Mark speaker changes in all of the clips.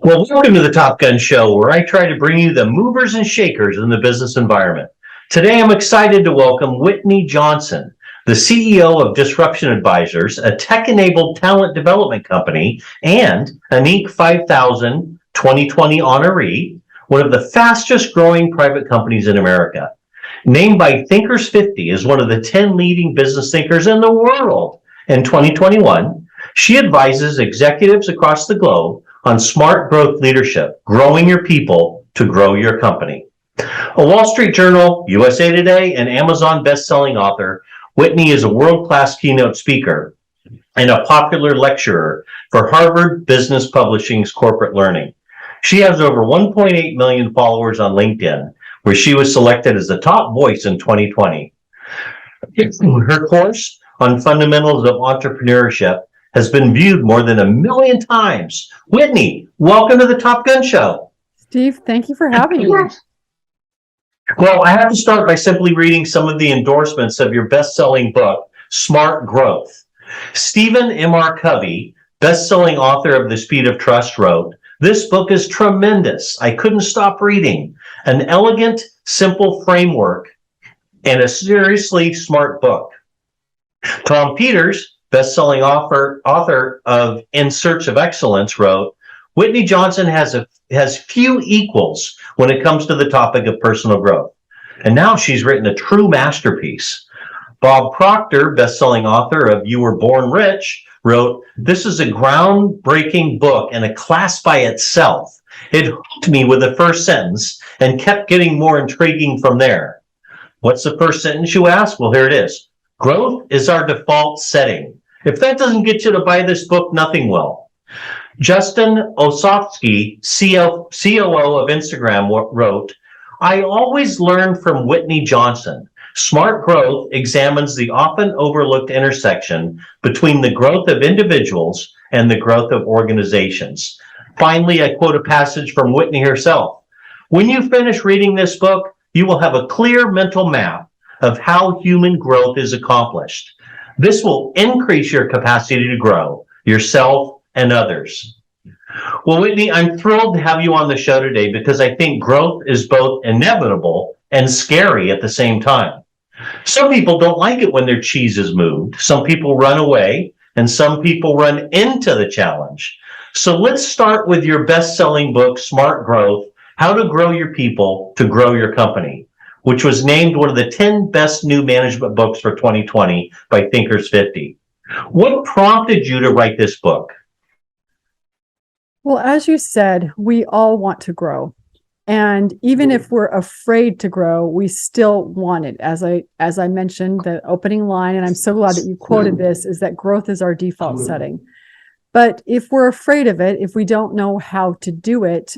Speaker 1: Well, welcome to the Top Gun Show, where I try to bring you the movers and shakers in the business environment. Today, I'm excited to welcome Whitney Johnson, the CEO of Disruption Advisors, a tech-enabled talent development company, and an Inc. 5000 2020 honoree, one of the fastest-growing private companies in America. Named by Thinkers 50 as one of the 10 leading business thinkers in the world in 2021, she advises executives across the globe on smart growth leadership, growing your people to grow your company. A Wall Street Journal, USA Today, and Amazon best-selling author, Whitney is a world-class keynote speaker and a popular lecturer for Harvard Business Publishing's Corporate Learning. She has over 1.8 million followers on LinkedIn, where she was selected as the top voice in 2020. Her course on fundamentals of entrepreneurship has been viewed more than 1 million times. Whitney, welcome to the Top Gun Show.
Speaker 2: Steve, thank you for having me.
Speaker 1: Well, I have to start by simply reading some of the endorsements of your best-selling book, Smart Growth. Stephen M.R. Covey, best-selling author of The Speed of Trust, wrote, "This book is tremendous. I couldn't stop reading. An elegant, simple framework and a seriously smart book." Tom Peters, best-selling author of In Search of Excellence, wrote, "Whitney Johnson has few equals when it comes to the topic of personal growth. And now she's written a true masterpiece." Bob Proctor, best-selling author of You Were Born Rich, wrote, "This is a groundbreaking book and a class by itself. It hooked me with the first sentence and kept getting more intriguing from there." What's the first sentence, you ask? Well, here it is. "Growth is our default setting. If that doesn't get you to buy this book, nothing will." Justin Osofsky, COO of Instagram, wrote, "I always learn from Whitney Johnson. Smart Growth examines the often overlooked intersection between the growth of individuals and the growth of organizations." Finally, I quote a passage from Whitney herself. "When you finish reading this book, you will have a clear mental map of how human growth is accomplished. This will increase your capacity to grow yourself and others." Well, Whitney, I'm thrilled to have you on the show today because I think growth is both inevitable and scary at the same time. Some people don't like it when their cheese is moved. Some people run away, and some people run into the challenge. So let's start with your best-selling book, Smart Growth: How to Grow Your People to Grow Your Company, which was named one of the 10 best new management books for 2020 by Thinkers 50. What prompted you to write this book?
Speaker 2: Well, as you said, we all want to grow. And even if we're afraid to grow, we still want it. As I mentioned, the opening line, and I'm so glad that you quoted this, is that growth is our default setting. But if we're afraid of it, if we don't know how to do it,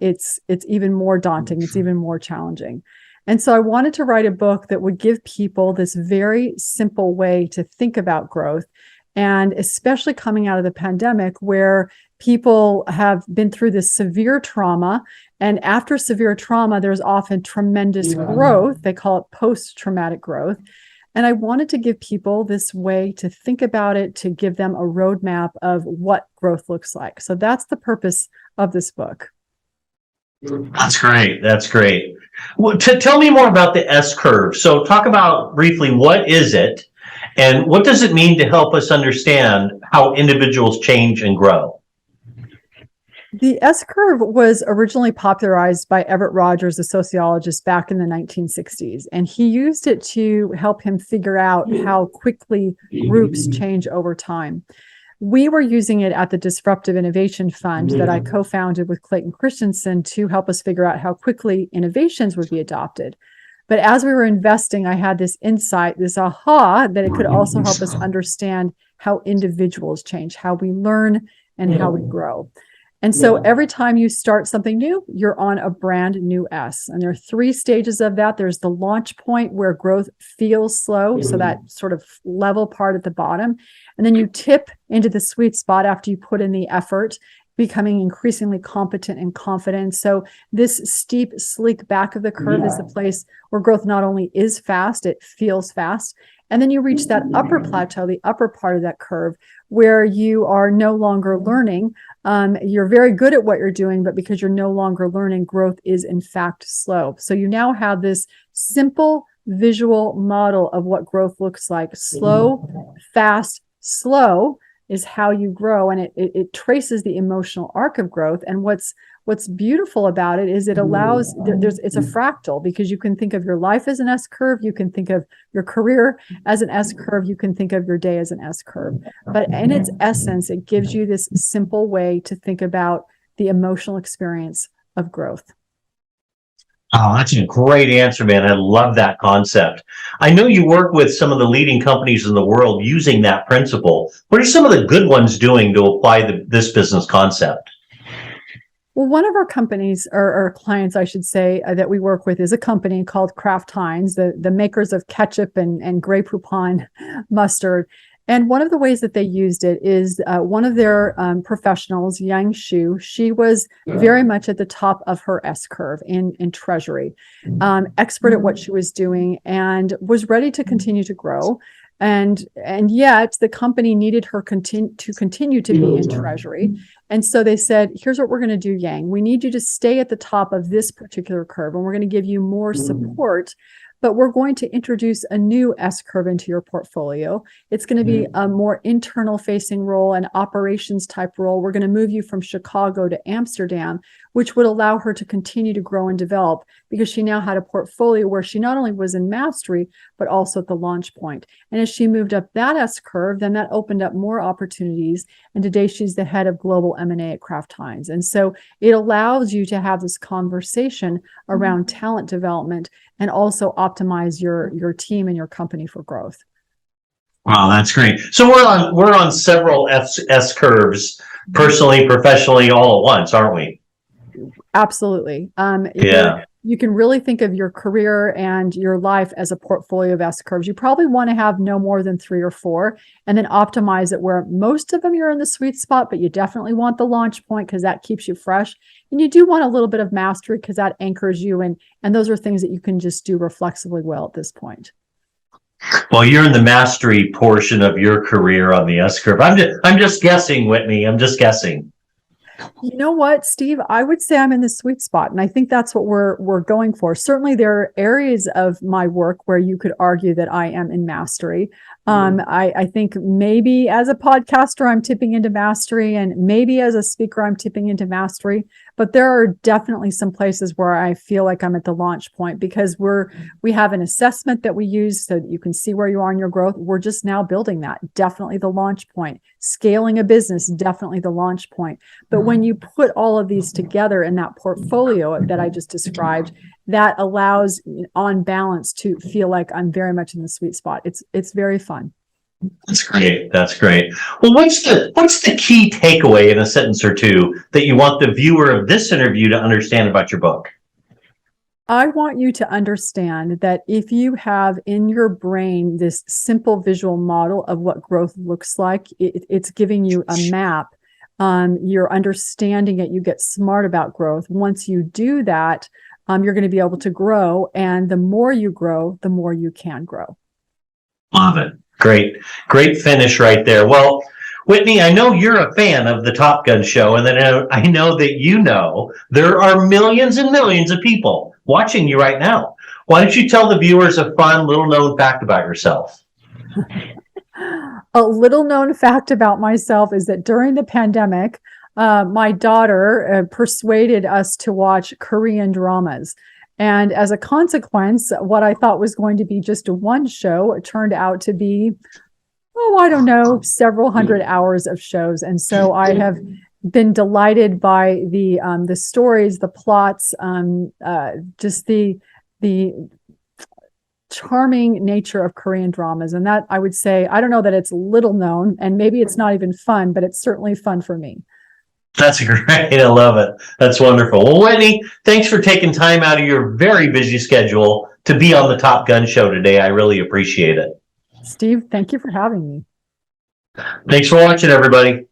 Speaker 2: it's even more daunting. It's even more challenging. And so I wanted to write a book that would give people this very simple way to think about growth. And especially coming out of the pandemic, where people have been through this severe trauma. And after severe trauma, there's often tremendous growth. They call it post-traumatic growth. And I wanted to give people this way to think about it, to give them a roadmap of what growth looks like. So that's the purpose of this book.
Speaker 1: That's great. That's great. Well, tell me more about the S-curve. So talk about briefly, what is it and what does it mean to help us understand how individuals change and grow?
Speaker 2: The S-curve was originally popularized by Everett Rogers, a sociologist, back in the 1960s, and he used it to help him figure out how quickly groups change over time. We were using it at the Disruptive Innovation Fund that I co-founded with Clayton Christensen to help us figure out how quickly innovations would be adopted. But as we were investing, I had this insight, this aha, that it could also help us understand how individuals change, how we learn, and how we grow. And so every time you start something new, you're on a brand new S. And there are 3 stages of that. There's the launch point where growth feels slow, so that sort of level part at the bottom. And then you tip into the sweet spot after you put in the effort, becoming increasingly competent and confident. So this steep, sleek back of the curve is the place where growth not only is fast, it feels fast. And then you reach that upper plateau, the upper part of that curve, where you are no longer learning, You're very good at what you're doing, but because you're no longer learning, growth is in fact slow. So you now have this simple visual model of what growth looks like. Slow, fast, slow is how you grow, and it traces the emotional arc of growth. And what's beautiful about it is it allows it's a fractal, because you can think of your life as an S curve, you can think of your career as an S curve, you can think of your day as an S curve. But in its essence, it gives you this simple way to think about the emotional experience of growth.
Speaker 1: Oh, that's a great answer, man. I love that concept. I know you work with some of the leading companies in the world using that principle. What are some of the good ones doing to apply this business concept?
Speaker 2: Well, one of our companies, or clients, I should say, that we work with is a company called Kraft Heinz, the makers of ketchup and Grey Poupon mustard. And one of the ways that they used it is one of their professionals, Yang Shu, she was very much at the top of her S curve in treasury, expert at what she was doing, and was ready to continue to grow. And yet the company needed her to continue to be in treasury. And so they said, here's what we're going to do, Yang. We need you to stay at the top of this particular curve, and we're going to give you more support, but we're going to introduce a new S curve into your portfolio. It's going to be a more internal facing role, an operations type role. We're going to move you from Chicago to Amsterdam, which would allow her to continue to grow and develop, because she now had a portfolio where she not only was in mastery, but also at the launch point. And as she moved up that S curve, then that opened up more opportunities. And today she's the head of global M&A at Kraft Heinz. And so it allows you to have this conversation around talent development and also optimize your team and your company for growth.
Speaker 1: Wow, that's great. So we're on several S curves, personally, professionally, all at once, aren't we?
Speaker 2: Absolutely.
Speaker 1: Yeah.
Speaker 2: You can really think of your career and your life as a portfolio of S curves. You probably want to have no more than 3 or 4, and then optimize it where most of them you're in the sweet spot, but you definitely want the launch point because that keeps you fresh. And you do want a little bit of mastery because that anchors you, and those are things that you can just do reflexively well at this point.
Speaker 1: Well, you're in the mastery portion of your career on the S curve. I'm just guessing, Whitney. I'm just guessing.
Speaker 2: You know what, Steve? I would say I'm in the sweet spot, and I think that's what we're going for. Certainly, there are areas of my work where you could argue that I am in mastery. I think maybe as a podcaster, I'm tipping into mastery, and maybe as a speaker, I'm tipping into mastery. But there are definitely some places where I feel like I'm at the launch point, because we have an assessment that we use so that you can see where you are in your growth. We're just now building that. Definitely the launch point. Scaling a business, definitely the launch point. But when you put all of these together in that portfolio that I just described, that allows, on balance, to feel like I'm very much in the sweet spot. It's very fun.
Speaker 1: That's great. That's great. Well, what's the key takeaway in a sentence or two that you want the viewer of this interview to understand about your book?
Speaker 2: I want you to understand that if you have in your brain this simple visual model of what growth looks like, it's giving you a map. You're understanding it. You get smart about growth. Once you do that, you're going to be able to grow. And the more you grow, the more you can grow.
Speaker 1: Love it. Great finish right there. Well, Whitney, I know you're a fan of the Top Gun show, and then I know that there are millions and millions of people watching you right now. Why don't you tell the viewers a fun little known fact about yourself?
Speaker 2: A little known fact about myself is that during the pandemic, my daughter persuaded us to watch Korean dramas. And as a consequence, what I thought was going to be just one show turned out to be, I don't know, several hundred hours of shows. And so I have been delighted by the stories, the plots, just the charming nature of Korean dramas. And that, I would say, I don't know that it's little known, and maybe it's not even fun, but it's certainly fun for me.
Speaker 1: That's great. I love it. That's wonderful. Well, Whitney, thanks for taking time out of your very busy schedule to be on the Top Gun show today. I really appreciate it.
Speaker 2: Steve, thank you for having me.
Speaker 1: Thanks for watching, everybody.